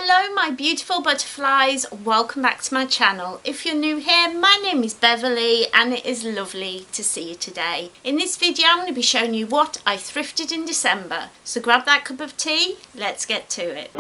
Hello my beautiful butterflies, welcome back to my channel. If you're new here, my name is Beverley and it is lovely to see you today. In this video I'm going to be showing you what I thrifted in December. So grab that cup of tea, let's get to it.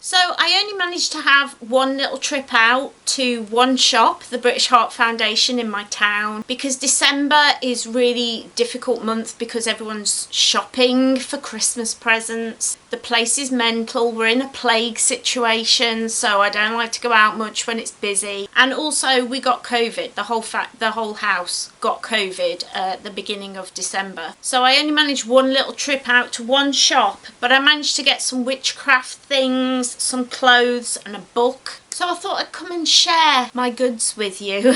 So I only managed to have one little trip out to one shop, the British Heart Foundation in my town, because December is really difficult month because everyone's shopping for Christmas presents. The place is mental, we're in a plague situation, so I don't like to go out much when it's busy. And also we got COVID, the whole house got COVID at the beginning of December. So I only managed one little trip out to one shop, but I managed to get some witchcraft things, some clothes and a book. So I thought I'd come and share my goods with you.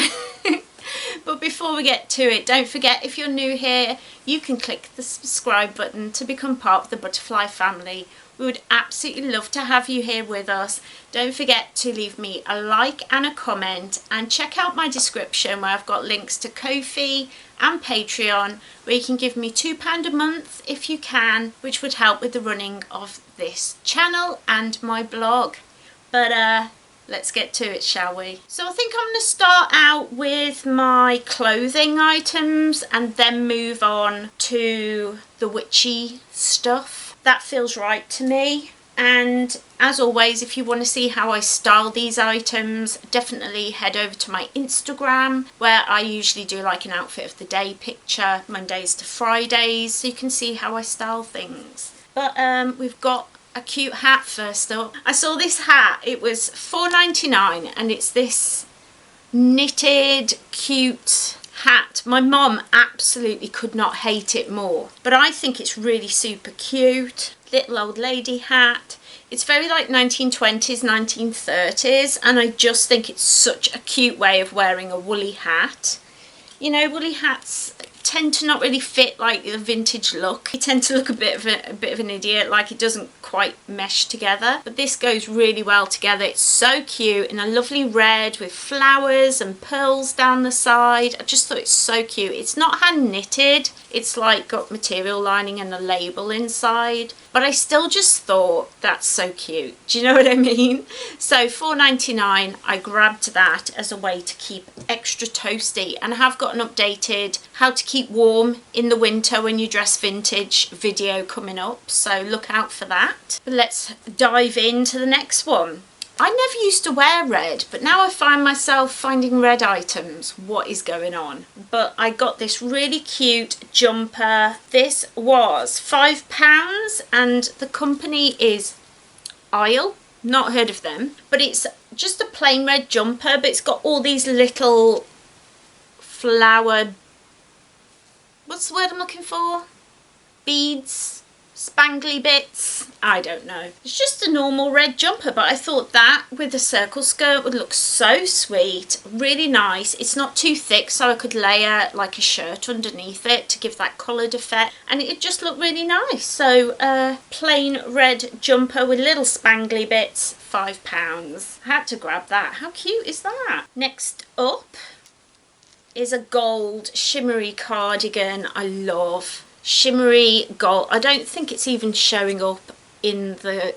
But before we get to it, don't forget, if you're new here, you can click the subscribe button to become part of the butterfly family. We would absolutely love to have you here with us. Don't forget to leave me a like and a comment, and check out my description where I've got links to Ko-fi and Patreon, where you can give me £2 a month if you can, which would help with the running of this channel and my blog. But let's get to it, shall we? So I think I'm going to start out with my clothing items and then move on to the witchy stuff. That feels right to me. And as always, if you want to see how I style these items, definitely head over to my Instagram, where I usually do like an outfit of the day picture, Mondays to Fridays, so you can see how I style things. But we've got a cute hat first up. I saw this hat, it was $4.99, and it's this knitted cute hat. My mum absolutely could not hate it more, but I think it's really super cute. Little old lady hat. It's very like 1920s, 1930s, and I just think it's such a cute way of wearing a woolly hat. You know, woolly hats tend to not really fit like the vintage look. You tend to look a bit of an idiot, like it doesn't quite mesh together. But this goes really well together. It's so cute in a lovely red with flowers and pearls down the side. I just thought it's so cute. It's not hand knitted. It's like got material lining and a label inside. But I still just thought that's so cute. Do you know what I mean? So $4.99, I grabbed that as a way to keep extra toasty. And I have got an updated how to keep warm in the winter when you dress vintage video coming up. So look out for that. But let's dive into the next one. I never used to wear red, but now I find myself finding red items. What is going on? But I got this really cute jumper. This was £5 and the company is Isle. Not heard of them, but it's just a plain red jumper, but it's got all these little flower, what's the word I'm looking for? Beads? Spangly bits, I don't know. It's just a normal red jumper, but I thought that with a circle skirt would look so sweet, really nice. It's not too thick, so I could layer like a shirt underneath it to give that coloured effect, and it just looked really nice. So plain red jumper with little spangly bits, £5. I had to grab that. How cute is that? Next up is a gold shimmery cardigan. I love shimmery gold. I don't think it's even showing up in the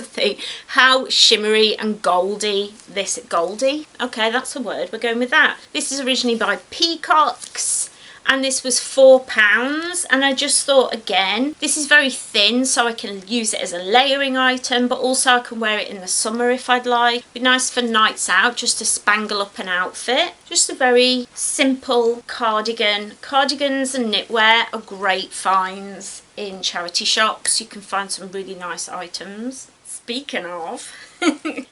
thing how shimmery and goldy this okay, that's a word, we're going with that. This is originally by Peacocks and this was £4, and I just thought, again, this is very thin, so I can use it as a layering item, but also I can wear it in the summer if I'd like. Be nice for nights out, just to spangle up an outfit. Just a very simple cardigan. Cardigans and knitwear are great finds in charity shops. You can find some really nice items. Speaking of,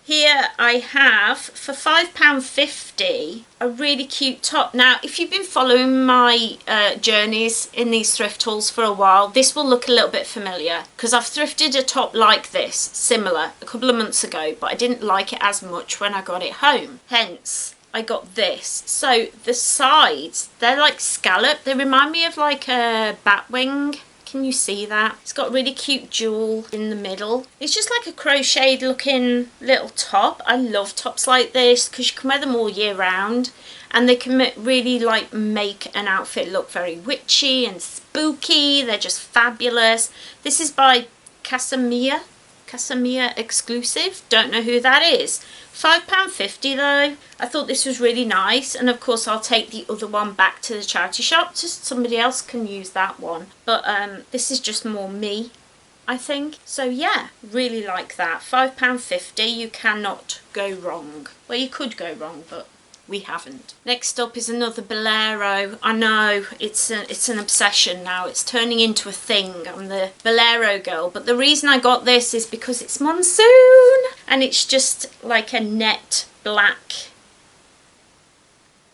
here I have, for £5.50, a really cute top. Now, if you've been following my journeys in these thrift hauls for a while, this will look a little bit familiar, because I've thrifted a top like this, similar, a couple of months ago, but I didn't like it as much when I got it home. Hence, I got this. So the sides, they're like scallop. They remind me of like a bat wing. Can you see that? It's got a really cute jewel in the middle. It's just like a crocheted looking little top. I love tops like this because you can wear them all year round. and they can really like make an outfit look very witchy and spooky. They're just fabulous. This is by Casamia exclusive. Don't know who that is. £5.50 though. I thought this was really nice, and of course I'll take the other one back to the charity shop, just somebody else can use that one. But this is just more me, I think. So yeah, really like that. £5.50, you cannot go wrong. Well, you could go wrong, but we haven't. Next up is another bolero. I know, it's an obsession now. It's turning into a thing. I'm the bolero girl. But the reason I got this is because it's monsoon. And it's just like a net black,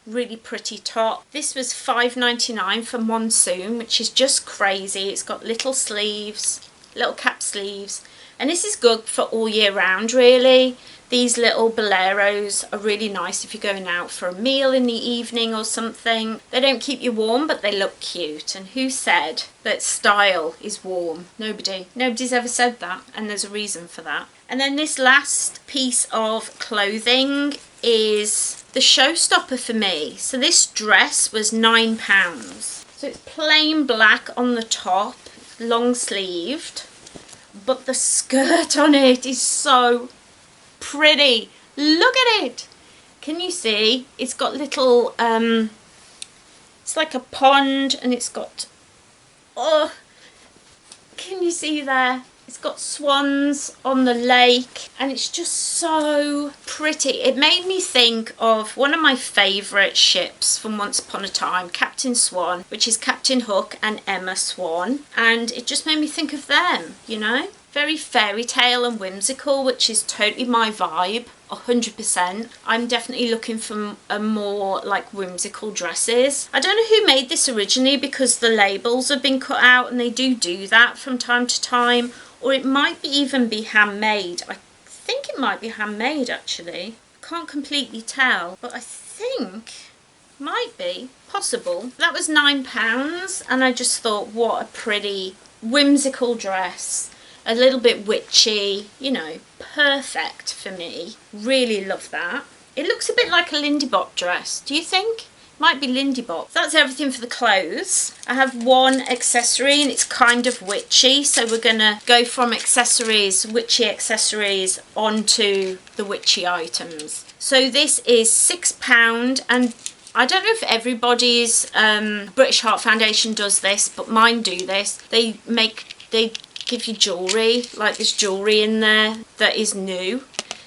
really pretty top. This was £5.99 for monsoon, which is just crazy. It's got little sleeves, little cap sleeves. And this is good for all year round, really. These little boleros are really nice if you're going out for a meal in the evening or something. They don't keep you warm, but they look cute. And who said that style is warm? Nobody. Nobody's ever said that, and there's a reason for that. And then this last piece of clothing is the showstopper for me. So this dress was £9. So it's plain black on the top, long sleeved, but the skirt on it is so pretty. Look at it. Can you see? It's got little it's like a pond, and it's got, oh, can you see there? It's got swans on the lake, and it's just so pretty. It made me think of one of my favourite ships from Once Upon a Time, Captain Swan, which is Captain Hook and Emma Swan, and it just made me think of them, you know? Very fairy tale and whimsical, which is totally my vibe, 100%. I'm definitely looking for a more like whimsical dresses. I don't know who made this originally, because the labels have been cut out, and they do that from time to time. Or it might even be handmade. I think it might be handmade actually. Can't completely tell, but I think might be possible. That was £9, and I just thought, what a pretty whimsical dress. A little bit witchy, you know, perfect for me. Really love that. It looks a bit like a Lindy Bop dress, do you think? Might be Lindy Bop. That's everything for the clothes. I have one accessory, and it's kind of witchy, so we're gonna go from accessories, witchy accessories, onto the witchy items. So this is £6, and I don't know if everybody's British Heart Foundation does this, but mine do this. They give you jewellery, like there's jewellery in there that is new.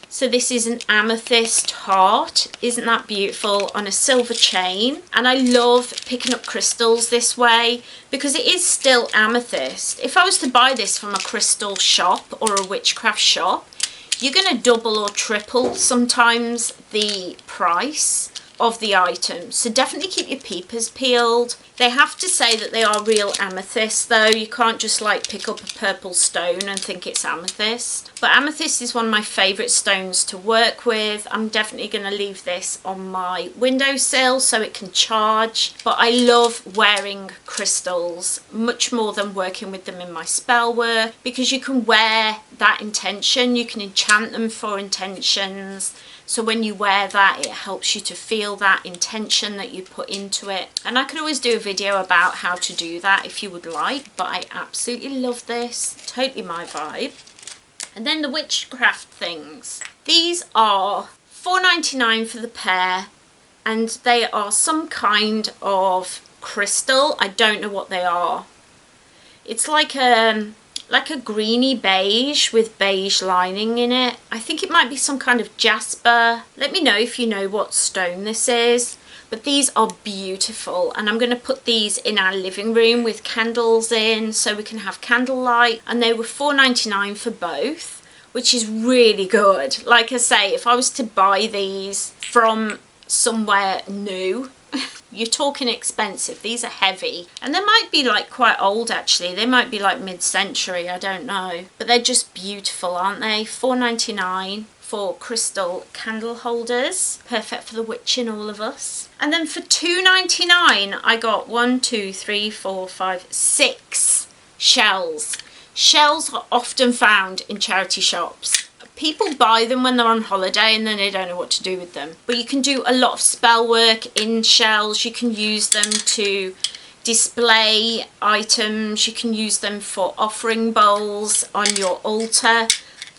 So this is an amethyst heart. Isn't that beautiful, on a silver chain? And I love picking up crystals this way, because it is still amethyst. If I was to buy this from a crystal shop or a witchcraft shop, you're going to double or triple sometimes the price of the item. So definitely keep your peepers peeled. They have to say that they are real amethyst though. You can't just like pick up a purple stone and think it's amethyst. But amethyst is one of my favourite stones to work with. I'm definitely going to leave this on my windowsill so it can charge. But I love wearing crystals much more than working with them in my spell work, because you can wear that intention, you can enchant them for intentions. So when you wear that, it helps you to feel that intention that you put into it. And I could always do a video about how to do that if you would like, but I absolutely love this. Totally my vibe. And then the witchcraft things. These are £4.99 for the pair, and they are some kind of crystal. I don't know what they are. It's like a greeny beige with beige lining in it. I think it might be some kind of jasper. Let me know if you know what stone this is. But these are beautiful, and I'm going to put these in our living room with candles in so we can have candlelight. And they were £4.99 for both, which is really good. Like I say, if I was to buy these from somewhere new, you're talking expensive. These are heavy, and they might be like quite old actually. They might be like mid-century, I don't know, but they're just beautiful, aren't they? £4.99 for crystal candle holders, perfect for the witch in all of us. And then for £2.99 I got 6 shells. Shells are often found in charity shops. People buy them when they're on holiday and then they don't know what to do with them. But you can do a lot of spell work in shells. You can use them to display items. You can use them for offering bowls on your altar.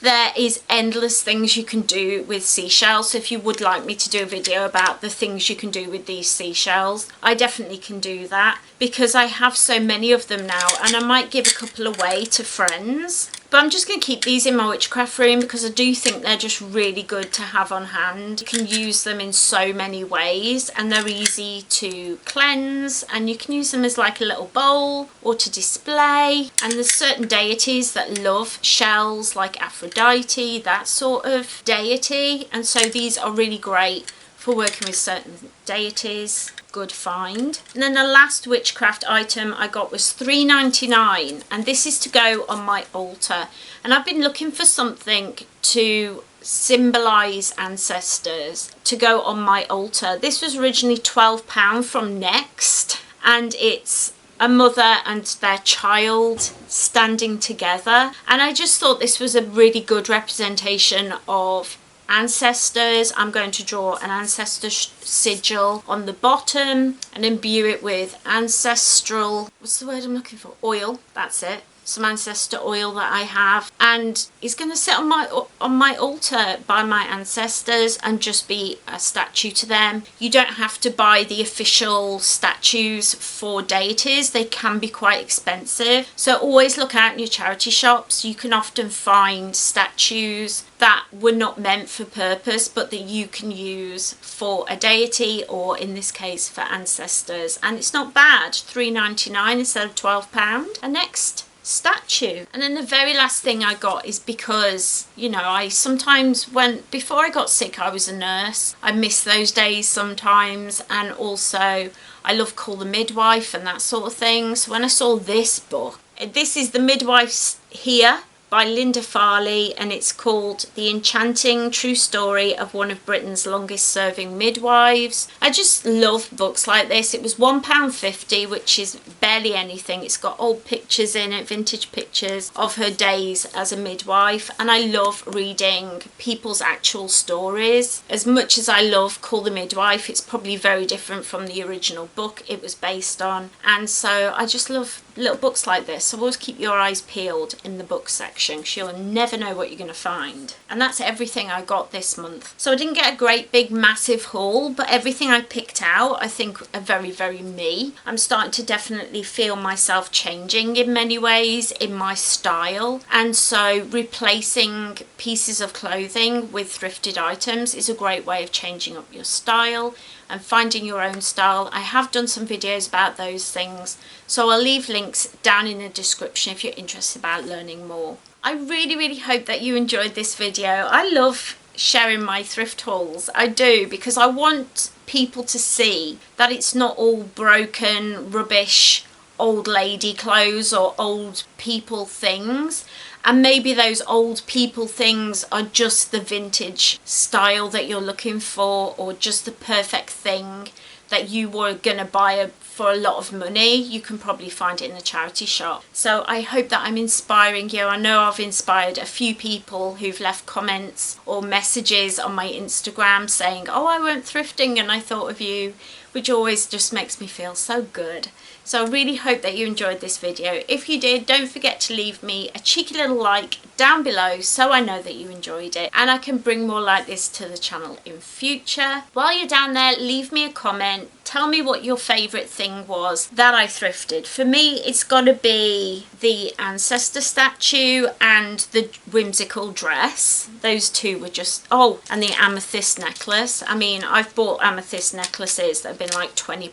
There is endless things you can do with seashells. So if you would like me to do a video about the things you can do with these seashells, I definitely can do that because I have so many of them now, and I might give a couple away to friends. But I'm just going to keep these in my witchcraft room because I do think they're just really good to have on hand. You can use them in so many ways, and they're easy to cleanse, and you can use them as like a little bowl or to display. And there's certain deities that love shells, like Aphrodite, that sort of deity, and so these are really great for working with certain deities. Good find. And then the last witchcraft item I got was $3.99, and this is to go on my altar. And I've been looking for something to symbolize ancestors to go on my altar. This was originally £12 from Next, and it's a mother and their child standing together, and I just thought this was a really good representation of ancestors. I'm going to draw an ancestor sigil on the bottom and imbue it with ancestral, what's the word I'm looking for, oil, that's it, some ancestor oil that I have, and it's going to sit on my altar by my ancestors and just be a statue to them. You don't have to buy the official statues for deities. They can be quite expensive, so always look out in your charity shops. You can often find statues that were not meant for purpose but that you can use for a deity, or in this case for ancestors, and it's not bad. $3.99 instead of £12. And next, statue. And then the very last thing I got is because, you know, I sometimes, before I got sick, I was a nurse. I miss those days sometimes, and also I love Call the Midwife and that sort of thing. So when I saw this book, this is The Midwife's Here by Linda Farley, and it's called The Enchanting True Story of One of Britain's Longest Serving Midwives. I just love books like this. It was £1.50, which is barely anything. It's got old pictures in it, vintage pictures of her days as a midwife, and I love reading people's actual stories. As much as I love Call the Midwife, it's probably very different from the original book it was based on, and so I just love little books like this. So always keep your eyes peeled in the book section, because you'll never know what you're going to find. And that's everything I got this month. So I didn't get a great big massive haul, but everything I picked out I think are very, very me. I'm starting to definitely feel myself changing in many ways in my style, and so replacing pieces of clothing with thrifted items is a great way of changing up your style and finding your own style. I have done some videos about those things, so I'll leave links down in the description if you're interested about learning more. I really, really hope that you enjoyed this video. I love sharing my thrift hauls, I do, because I want people to see that it's not all broken, rubbish, old lady clothes or old people things. And maybe those old people things are just the vintage style that you're looking for, or just the perfect thing that you were gonna buy for a lot of money. You can probably find it in the charity shop. So I hope that I'm inspiring you. I know I've inspired a few people who've left comments or messages on my Instagram saying, oh, I went thrifting and I thought of you, which always just makes me feel so good. So I really hope that you enjoyed this video. If you did, don't forget to leave me a cheeky little like down below so I know that you enjoyed it and I can bring more like this to the channel in future. While you're down there, leave me a comment. Tell me what your favourite thing was that I thrifted. For me, it's got to be the ancestor statue and the whimsical dress. Those two were just, oh, and the amethyst necklace. I mean, I've bought amethyst necklaces that have been like £20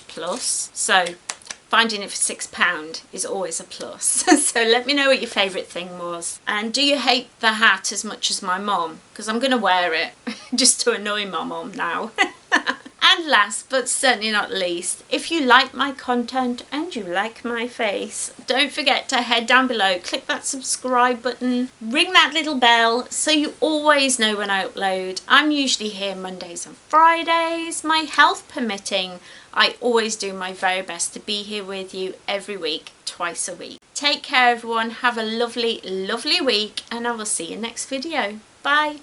plus. So finding it for £6 is always a plus. So let me know what your favourite thing was. And do you hate the hat as much as my mom? Because I'm going to wear it just to annoy my mom now. And last but certainly not least, if you like my content and you like my face, don't forget to head down below, click that subscribe button, ring that little bell so you always know when I upload. I'm usually here Mondays and Fridays, my health permitting. I always do my very best to be here with you every week, twice a week. Take care everyone, have a lovely, lovely week, and I will see you next video. Bye.